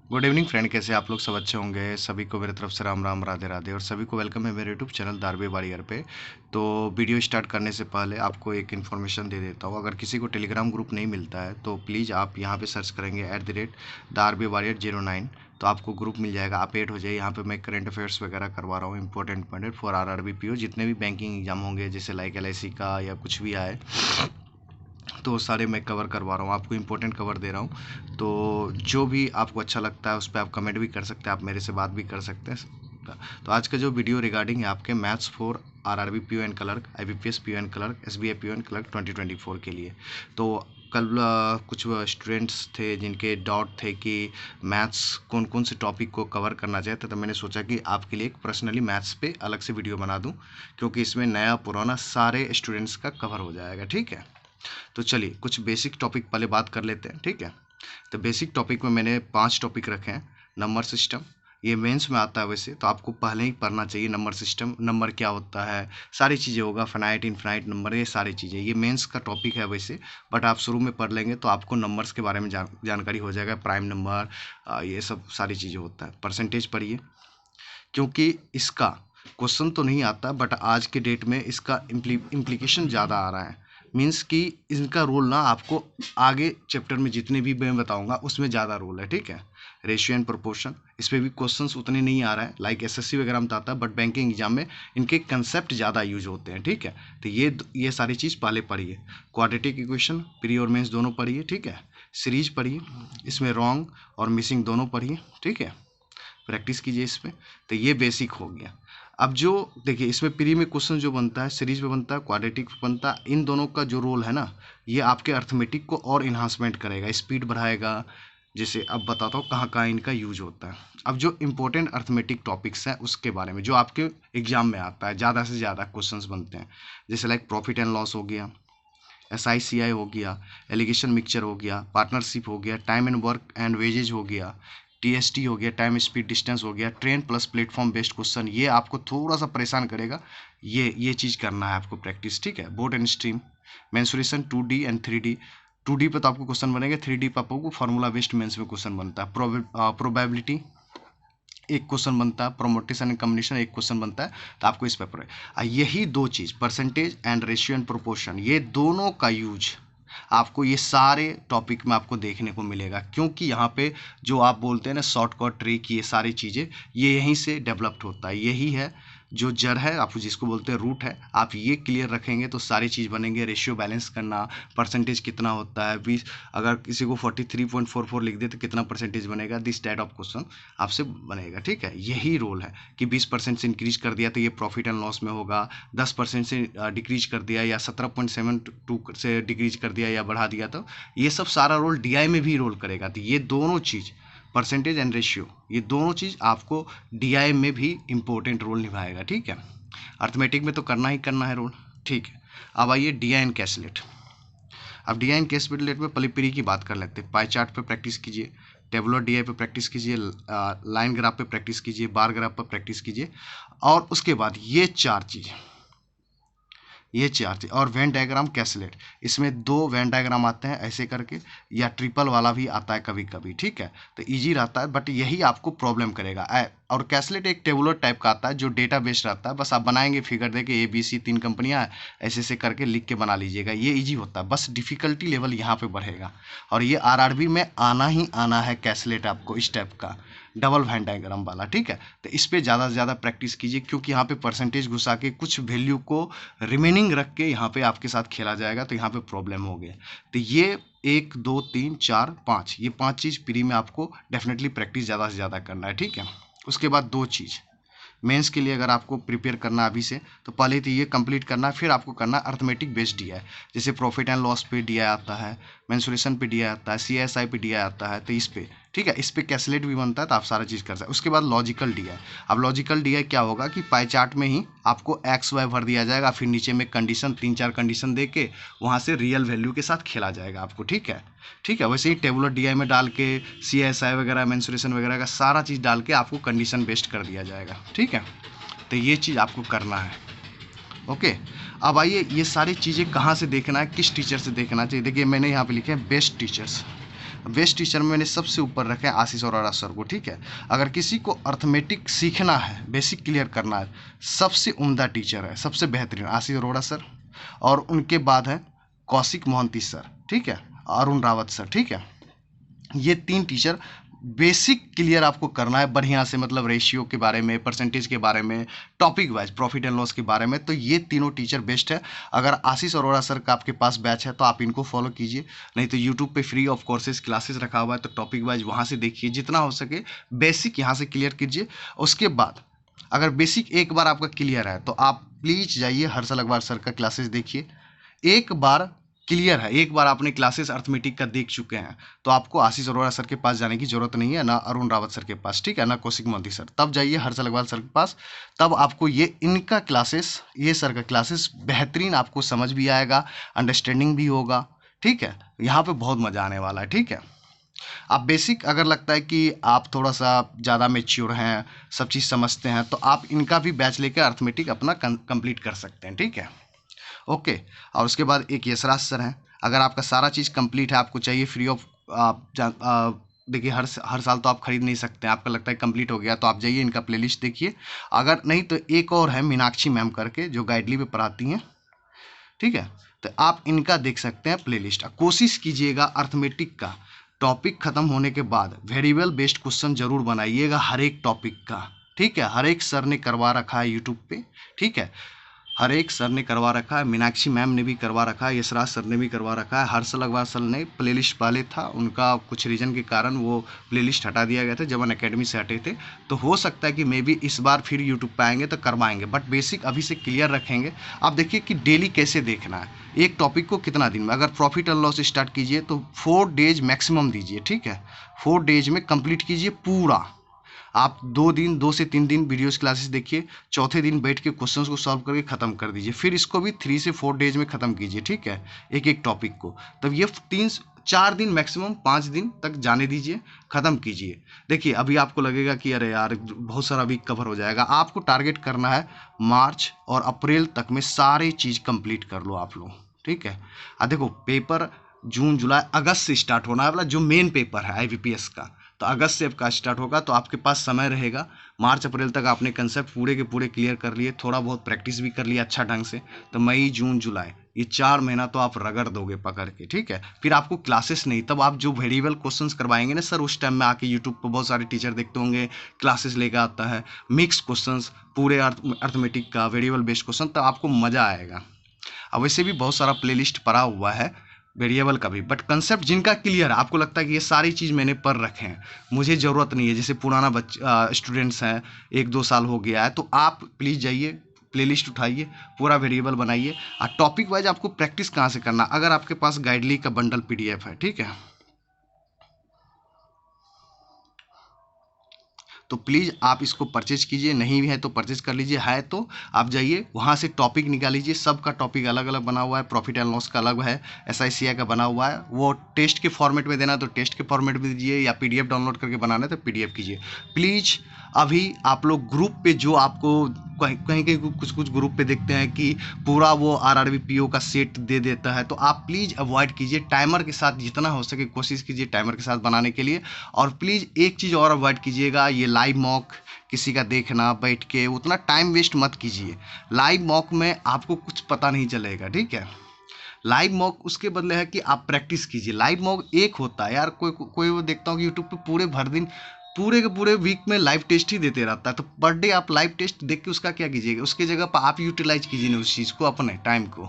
Good evening friend, कैसे आप लोग? सब अच्छे होंगे। सभी को मेरे तरफ से राम राम, राधे राधे, और सभी को वेलकम है मेरे यूट्यूब चैनल दारबे वॉरियर पे। तो वीडियो स्टार्ट करने से पहले आपको एक इन्फॉर्मेशन दे देता हूँ। अगर किसी को टेलीग्राम ग्रुप नहीं मिलता है तो प्लीज़ आप यहाँ पे सर्च करेंगे @दारबे वॉरियर09। तो आपको ग्रुप मिल जाएगा, आप ऐड हो जाइए। यहाँ पे मैं करंट अफेयर्स वगैरह करवा रहा हूँ, इंपॉर्टेंट पॉइंट फॉर RRBPO, जितने भी बैंकिंग एग्जाम होंगे, जैसे लाइक LIC का या कुछ भी आए, तो सारे मैं कवर करवा रहा हूँ। आपको इंपॉर्टेंट कवर दे रहा हूँ। तो जो भी आपको अच्छा लगता है उस पर आप कमेंट भी कर सकते हैं, आप मेरे से बात भी कर सकते हैं। तो आज का जो वीडियो रिगार्डिंग है आपके maths for RRB PO and clerk, IBPS PO and clerk, SBI PO and clerk 2024 के लिए। तो कल कुछ स्टूडेंट्स थे जिनके डाउट थे कि मैथ्स कौन कौन से टॉपिक को कवर करना चाहते, तो मैंने सोचा कि आपके लिए एक पर्सनली मैथ्स पे अलग से वीडियो बना दूं, क्योंकि इसमें नया पुराना सारे स्टूडेंट्स का कवर हो जाएगा। ठीक है, तो चलिए कुछ बेसिक टॉपिक पहले बात कर लेते हैं। ठीक है, तो बेसिक टॉपिक में मैंने 5 टॉपिक रखे हैं। नंबर सिस्टम, ये मेंस में आता है वैसे, तो आपको पहले ही पढ़ना चाहिए नंबर सिस्टम, नंबर क्या होता है, सारी चीज़ें होगा, फाइनाइट इनफाइनाइट नंबर, ये सारी चीज़ें, ये मेंस का टॉपिक है वैसे। बट आप शुरू में पढ़ लेंगे तो आपको नंबर्स के बारे में जानकारी हो जाएगा, प्राइम नंबर, ये सब सारी चीज़ें होता है। परसेंटेज पढ़िए, क्योंकि इसका क्वेश्चन तो नहीं आता, बट आज के डेट में इसका इम्प्लीकेशन ज़्यादा आ रहा है। मीन्स कि इनका रोल ना आपको आगे चैप्टर में जितने भी मैं बताऊंगा उसमें ज़्यादा रोल है। ठीक है, रेशियो एंड प्रोपोर्शन, इस पर भी क्वेश्चंस उतने नहीं आ रहा है, लाइक SSC वगैरह में तो आता है, बट बैंकिंग एग्जाम में इनके कंसेप्ट ज़्यादा यूज होते हैं। ठीक है, तो ये सारी चीज़ पहले पढ़िए। क्वाड्रेटिक इक्वेशन प्री और मेंस दोनों पढ़िए। ठीक है, सीरीज पढ़िए, इसमें रॉन्ग और मिसिंग दोनों पढ़िए। ठीक है, प्रैक्टिस कीजिए इसमें। तो ये बेसिक हो गया। अब जो देखिए इसमें प्री में क्वेश्चन जो बनता है, सीरीज में बनता है, क्वाड्रेटिक बनता है, इन दोनों का जो रोल है ना, ये आपके अर्थमेटिक को और इन्हांसमेंट करेगा, स्पीड बढ़ाएगा। जैसे अब बताता हूँ कहाँ कहाँ इनका यूज होता है। अब जो इंपॉर्टेंट अर्थमेटिक टॉपिक्स हैं उसके बारे में, जो आपके एग्जाम में आता है, ज़्यादा से ज़्यादा क्वेश्चंस बनते हैं, जैसे लाइक प्रॉफिट एंड लॉस हो गया, SICI हो गया, एलिगेशन मिक्सचर हो गया, पार्टनरशिप हो गया, time and work and wages हो गया, TST हो गया, टाइम स्पीड डिस्टेंस हो गया, train plus platform based question, ये आपको थोड़ा सा परेशान करेगा। ये चीज़ करना है आपको प्रैक्टिस। ठीक है, board and stream, mensuration 2D and 3D। 2D पे तो आपको क्वेश्चन बनेंगे, 3D पे आपको फार्मूला बेस्ड मेंस में क्वेश्चन बनता है। प्रोबेबिलिटी एक क्वेश्चन बनता है, प्रोमोटेशन एंड कम्बिनेशन एक क्वेश्चन बनता है। तो आपको इस पेपर है यही दो चीज़, percentage and ratio and proportion, ये दोनों का यूज आपको ये सारे टॉपिक में आपको देखने को मिलेगा। क्योंकि यहाँ पे जो आप बोलते हैं ना शॉर्टकट ट्रिक, ये सारी चीज़ें ये यहीं से डेवलप्ड होता है, यही है जो जड़ है, आप जिसको बोलते हैं रूट है। आप ये क्लियर रखेंगे तो सारी चीज़ बनेंगे। रेशियो बैलेंस करना, परसेंटेज कितना होता है, 20, अगर किसी को 43.44 लिख दे तो कितना परसेंटेज बनेगा, दिस टाइप ऑफ क्वेश्चन आपसे बनेगा। ठीक है, यही रोल है कि 20% से इंक्रीज कर दिया तो ये प्रॉफिट एंड लॉस में होगा, 10% से डिक्रीज कर दिया या 17.72 से डिक्रीज कर दिया या बढ़ा दिया, तो ये सब सारा रोल DI में भी रोल करेगा। तो ये दोनों चीज़, परसेंटेज एंड रेशियो, ये दोनों चीज़ आपको DI में भी इंपॉर्टेंट रोल निभाएगा। ठीक है, अर्थमेटिक में तो करना ही करना है रोल। ठीक है, अब आइए DI एंड कैलकुलेट। अब DI एंड कैलकुलेट में पलिपरी की बात कर लेते हैं। पाई चार्ट पे प्रैक्टिस कीजिए, टेबुलर DI पे प्रैक्टिस कीजिए, लाइन ग्राफ पे प्रैक्टिस कीजिए, बार ग्राफ पर प्रैक्टिस कीजिए, और उसके बाद ये चार चीज़ और वेन डायग्राम कैलकुलेट, इसमें 2 वेन डायग्राम आते हैं ऐसे करके, या ट्रिपल वाला भी आता है कभी कभी। ठीक है, तो इजी रहता है, बट यही आपको प्रॉब्लम करेगा। और कैलकुलेट एक टेबुलर टाइप का आता है जो डेटा बेस्ड रहता है, बस आप बनाएंगे फिगर देके ABC 3 कंपनियां ऐसे ऐसे करके लिख के बना लीजिएगा, ये इजी होता है, बस डिफिकल्टी लेवल यहाँ पे बढ़ेगा। और ये RRB में आना ही आना है कैलकुलेट आपको, इस टाइप का डबल वेन डायग्राम वाला। ठीक है, तो इस पर ज़्यादा से ज़्यादा प्रैक्टिस कीजिए, क्योंकि यहाँ पे परसेंटेज घुसा के कुछ वैल्यू को रिमेनिंग रख के यहाँ पे आपके साथ खेला जाएगा, तो यहाँ पे प्रॉब्लम हो गया। तो ये 1 2 3 4 5, ये 5 चीज़ प्री में आपको डेफिनेटली प्रैक्टिस ज़्यादा से ज़्यादा करना है। ठीक है, उसके बाद 2 चीज़ मेंस के लिए अगर आपको प्रिपेयर करना अभी से, तो पहले तो ये कंप्लीट करना, फिर आपको करना अर्थमेटिक बेस्ड DI, जैसे प्रॉफिट एंड लॉस पे DI आता है, मेंसुरेशन पे DI आता है, CSI पे DI आता है, तो इस पे ठीक है, इस पे कैलकुलेट भी बनता है, तो आप सारा चीज़ कर सकते हैं। उसके बाद लॉजिकल DI। अब लॉजिकल DI क्या होगा कि पाई चार्ट में ही आपको XY भर दिया जाएगा, फिर नीचे में कंडीशन 3-4 कंडीशन दे के वहाँ से रियल वैल्यू के साथ खेला जाएगा आपको। ठीक है, ठीक है, वैसे ही टेबुलर DI में डाल के CSI वगैरह, मेंसुरेशन वगैरह का सारा चीज़ डाल के आपको कंडीशन बेस्ड कर दिया जाएगा। ठीक है, तो ये चीज़ आपको करना है। ओके, अब आइए ये सारी चीज़ें कहाँ से देखना है, किस टीचर से देखना चाहिए। देखिए मैंने यहाँ पे लिखे हैं बेस्ट टीचर्स। बेस्ट टीचर में मैंने सबसे ऊपर रखे हैं आशीष अरोड़ा सर को, ठीक है। अगर किसी को अर्थमेटिक सीखना है, बेसिक क्लियर करना है, सबसे उम्दा टीचर है, सबसे बेहतरीन आशीष अरोड़ा सर, और उनके बाद है कौशिक मोहंती सर, ठीक है, अरुण रावत सर, ठीक है। ये 3 टीचर बेसिक क्लियर आपको करना है बढ़िया से, मतलब रेशियो के बारे में, परसेंटेज के बारे में, topic wise profit and loss के बारे में, तो ये तीनों टीचर बेस्ट है। अगर आशीष अरोड़ा सर का आपके पास बैच है तो आप इनको फॉलो कीजिए, नहीं तो यूट्यूब पे फ्री ऑफ कोर्सेज क्लासेस रखा हुआ है, तो टॉपिक वाइज वहाँ से देखिए, जितना हो सके बेसिक यहाँ से क्लियर कीजिए। उसके बाद अगर बेसिक एक बार आपका क्लियर है तो आप प्लीज़ जाइए हर्षल अग्रवाल सर का क्लासेस देखिए। एक बार क्लियर है, एक बार आपने क्लासेस अर्थमेटिक का देख चुके हैं तो आपको आशीष अरोड़ा सर के पास जाने की जरूरत नहीं है, ना अरुण रावत सर के पास, ठीक है, ना कौशिक मोहंती सर। तब जाइए हर्षल अग्रवाल सर के पास, तब आपको ये इनका क्लासेस, ये सर का क्लासेस बेहतरीन आपको समझ भी आएगा, अंडरस्टैंडिंग भी होगा, ठीक है। यहाँ पे बहुत मज़ा आने वाला है, ठीक है। आप बेसिक अगर लगता है कि आप थोड़ा सा ज़्यादा मेच्योर हैं, सब चीज़ समझते हैं, तो आप इनका भी बैच लेकर अर्थमेटिक अपना कंप्लीट कर सकते हैं, ठीक है, ओके। और उसके बाद एक यशराज सर हैं, अगर आपका सारा चीज़ कंप्लीट है, आपको चाहिए फ्री ऑफ, देखिए हर साल तो आप खरीद नहीं सकते हैं, आपका लगता है कंप्लीट हो गया तो आप जाइए इनका प्लेलिस्ट देखिए। अगर नहीं तो एक और है मीनाक्षी मैम करके, जो गाइडली पे पढ़ाती हैं, ठीक है, तो आप इनका देख सकते हैं प्लेलिस्ट। कोशिश कीजिएगा अर्थमेटिक का टॉपिक खत्म होने के बाद वेरिएबल बेस्ड क्वेश्चन जरूर बनाइएगा हर एक टॉपिक का, ठीक है। हर एक सर ने करवा रखा है यूट्यूब पे, ठीक है, हर एक सर ने करवा रखा है, मीनाक्षी मैम ने भी करवा रखा है, यशराज सर ने भी करवा रखा है, हर्षल अग्रवाल सर ने प्लेलिस्ट पहले था, उनका कुछ रीज़न के कारण वो प्लेलिस्ट हटा दिया गया था जब अन अकेडमी से हटे थे, तो हो सकता है कि मे बी इस बार फिर यूट्यूब पे आएंगे तो करवाएंगे, बट बेसिक अभी से क्लियर रखेंगे। आप देखिए कि डेली कैसे देखना है, एक टॉपिक को कितना दिन में, अगर प्रॉफिट एंड लॉस स्टार्ट कीजिए तो 4 डेज मैक्सिमम दीजिए, ठीक है, 4 डेज में कंप्लीट कीजिए पूरा। आप 2 से 3 दिन वीडियोस क्लासेस देखिए, चौथे दिन बैठ के क्वेश्चंस को सॉल्व करके ख़त्म कर दीजिए, फिर इसको भी 3 से 4 डेज में ख़त्म कीजिए, ठीक है, एक एक टॉपिक को। तब ये 4 दिन मैक्सिमम 5 दिन तक जाने दीजिए, ख़त्म कीजिए। देखिए अभी आपको लगेगा कि अरे यार बहुत सारा वीक कवर हो जाएगा, आपको टारगेट करना है मार्च और अप्रैल तक में सारी चीज़ कंप्लीट कर लो आप लोग, ठीक है। देखो पेपर जून जुलाई अगस्त से स्टार्ट होना है वाला, जो मेन पेपर है IBPS का, तो अगस्त से आपका स्टार्ट होगा, तो आपके पास समय रहेगा। मार्च अप्रैल तक आपने कंसेप्ट पूरे के पूरे क्लियर कर लिए, थोड़ा बहुत प्रैक्टिस भी कर लिया अच्छा ढंग से, तो मई जून जुलाई ये 4 महीना तो आप रगड़ दोगे पकड़ के, ठीक है। फिर आपको क्लासेस नहीं, तब आप जो वेरिएबल क्वेश्चंस करवाएंगे ना सर, उस टाइम में आके यूट्यूब पर बहुत सारे टीचर देखते होंगे क्लासेस लेकर आता है, मिक्स क्वेश्चंस पूरे अर्थमेटिक का वेरिएबल बेस्ड क्वेश्चन, तो आपको मज़ा आएगा। अब वैसे भी बहुत सारा प्लेलिस्ट पड़ा हुआ है वेरिएबल का भी, बट कंसेप्ट जिनका क्लियर है, आपको लगता है कि ये सारी चीज़ मैंने पढ़ रखे हैं, मुझे ज़रूरत नहीं है, जैसे पुराना स्टूडेंट्स हैं 1-2 साल हो गया है, तो आप प्लीज़ जाइए प्लेलिस्ट उठाइए, पूरा वेरिएबल बनाइए। और टॉपिक वाइज आपको प्रैक्टिस कहाँ से करना, अगर आपके पास गाइडली का बंडल PDF है, ठीक है, तो प्लीज़ आप इसको परचेज कीजिए, नहीं है तो परचेज कर लीजिए, है तो आप जाइए वहाँ से टॉपिक निकाल लीजिए, सबका टॉपिक अलग अलग बना हुआ है, प्रॉफिट एंड लॉस का अलग है, SICI का बना हुआ है, वो टेस्ट के फॉर्मेट में देना है तो टेस्ट के फॉर्मेट में दीजिए, या PDF डाउनलोड करके बनाना है तो PDF कीजिए। प्लीज़ अभी आप लोग ग्रुप पे, जो आपको कहीं कहीं कुछ ग्रुप पे देखते हैं कि पूरा वो RRB PO का सेट दे देता है, तो आप प्लीज़ अवॉइड कीजिए, टाइमर के साथ जितना हो सके कोशिश कीजिए टाइमर के साथ बनाने के लिए। और प्लीज़ एक चीज़ और अवॉइड कीजिएगा, ये लाइव मॉक किसी का देखना बैठ के, उतना टाइम वेस्ट मत कीजिए। लाइव मॉक में आपको कुछ पता नहीं चलेगा, ठीक है। लाइव मॉक उसके बदले है कि आप प्रैक्टिस कीजिए। लाइव मॉक एक होता है यार, कोई वो देखता हूँ कि यूट्यूब पे पूरे भर दिन पूरे के पूरे वीक में लाइव टेस्ट ही देते रहता है, तो पर डे आप लाइव टेस्ट देख के उसका क्या कीजिएगा, उसके जगह पर आप यूटिलाइज कीजिए ना उस चीज़ को, अपने टाइम को।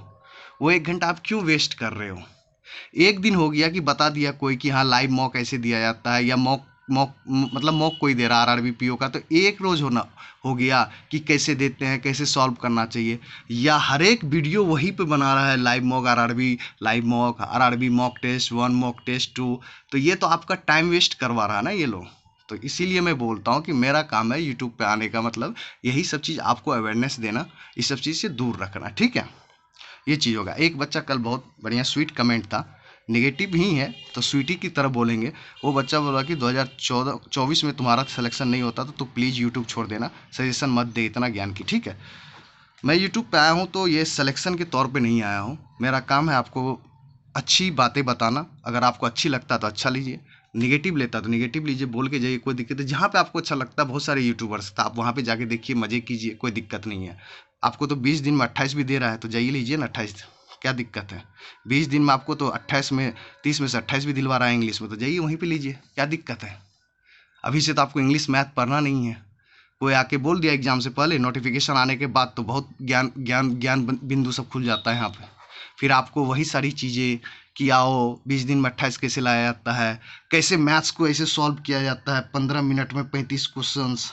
वो 1 घंटा आप क्यों वेस्ट कर रहे हो। एक दिन हो गया कि बता दिया कोई कि हाँ लाइव मॉक ऐसे दिया जाता है, या मॉक मॉक मतलब मॉक कोई दे रहा RRB PO का, तो एक रोज़ हो गया कि कैसे देते हैं, कैसे सॉल्व करना चाहिए, या हर एक वीडियो वहीं पे बना रहा है live mock RRB, live mock RRB, mock test 1, mock test 2, तो ये तो आपका टाइम वेस्ट करवा रहा है ना ये लोग। तो इसीलिए मैं बोलता हूँ कि मेरा काम है यूट्यूब पे आने का मतलब यही सब चीज़ आपको अवेयरनेस देना, इस सब चीज़ से दूर रखना, ठीक है। ये चीज़ होगा। एक बच्चा कल बहुत बढ़िया स्वीट कमेंट था, नेगेटिव ही है तो स्वीटी की तरह बोलेंगे, वो बच्चा बोला कि 2024 में तुम्हारा सिलेक्शन नहीं होता तो प्लीज़ यूट्यूब छोड़ देना, सजेशन मत दे इतना ज्ञान की, ठीक है। मैं यूट्यूब पे आया हूँ तो ये सिलेक्शन के तौर पे नहीं आया हूँ, मेरा काम है आपको अच्छी बातें बताना, अगर आपको अच्छी लगता है तो अच्छा लीजिए, नेगेटिव लेता तो नेगेटिव लीजिए, बोल के जाइए, कोई दिक्कत है। जहाँ पे आपको अच्छा लगता है, बहुत सारे यूट्यूबर्स था, आप वहाँ पे जाके देखिए, मजे कीजिए, कोई दिक्कत नहीं है। आपको तो 20 दिन में 28 भी दे रहा है तो जाइए लीजिए ना 28, क्या दिक्कत है। 20 दिन में आपको तो 28 में 30 में से 28 भी दिलवा रहा है इंग्लिश में, तो जाइए वहीं पे लीजिए, क्या दिक्कत है। अभी से तो आपको इंग्लिश मैथ पढ़ना नहीं है। कोई आके बोल दिया एग्जाम से पहले, नोटिफिकेशन आने के बाद तो बहुत ज्ञान ज्ञान ज्ञान बिंदु सब खुल जाता है यहाँ पे। फिर आपको वही सारी चीज़ें कि आओ 20 दिन में 28 कैसे लाया जाता है, कैसे मैथ्स को ऐसे सॉल्व किया जाता है 15 मिनट में 35 क्वेश्चंस।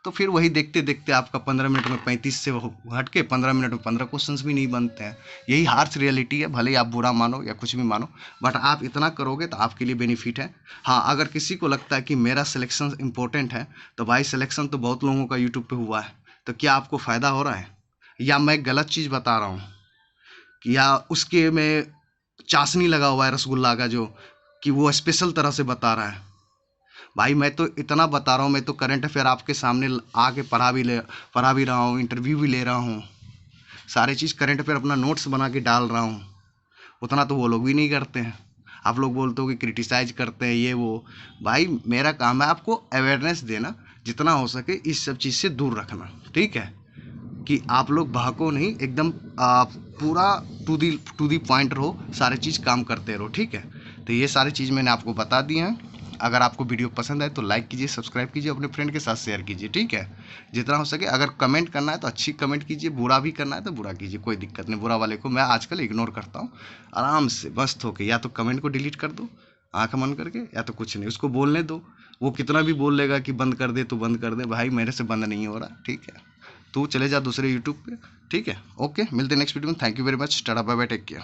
तो फिर वही देखते देखते आपका 15 मिनट में 35 से हट के 15 मिनट में 15 क्वेश्चंस भी नहीं बनते हैं। यही हार्श रियलिटी है, भले ही आप बुरा मानो या कुछ भी मानो, बट आप इतना करोगे तो आपके लिए बेनिफिट है। हाँ, अगर किसी को लगता है कि मेरा सिलेक्शन इंपॉर्टेंट है, तो भाई सिलेक्शन तो बहुत लोगों का यूट्यूब पे हुआ है, तो क्या आपको फ़ायदा हो रहा है, या मैं गलत चीज़ बता रहा हूँ, या उसके में चाशनी लगा हुआ है रसगुल्ला का, जो कि वो स्पेशल तरह से बता रहा है। भाई मैं तो इतना बता रहा हूँ, मैं तो करंट अफेयर आपके सामने आके पढ़ा भी रहा हूँ, इंटरव्यू भी ले रहा हूँ, सारे चीज़ करंट अफेयर अपना नोट्स बना के डाल रहा हूँ। उतना तो वो लोग भी नहीं करते हैं। आप लोग बोलते हो कि क्रिटिसाइज करते हैं ये वो। भाई मेरा काम है आपको अवेयरनेस देना, जितना हो सके इस सब चीज़ से दूर रखना, ठीक है। कि आप लोग बहको नहीं, एकदम पूरा टू दी पॉइंट रहो, सारे चीज़ काम करते रहो, ठीक है। तो ये सारी चीज़ मैंने आपको बता दी हैं। अगर आपको वीडियो पसंद आए तो लाइक कीजिए, सब्सक्राइब कीजिए, अपने फ्रेंड के साथ शेयर कीजिए, ठीक है। जितना हो सके, अगर कमेंट करना है तो अच्छी कमेंट कीजिए, बुरा भी करना है तो बुरा कीजिए, कोई दिक्कत नहीं। बुरा वाले को मैं आजकल इग्नोर करता हूँ, आराम से मस्त होके, या तो कमेंट को डिलीट कर दो आंख बंद करके, या तो कुछ नहीं, उसको बोलने दो। वो कितना भी बोल लेगा कि बंद कर दे तो बंद कर दे, भाई मेरे से बंद नहीं हो रहा, ठीक है। तू चले जा दूसरे यूट्यूब पे, ठीक है। ओके, मिलते हैं नेक्स्ट वीडियो में। Thank you very much, tata bye bye, take care.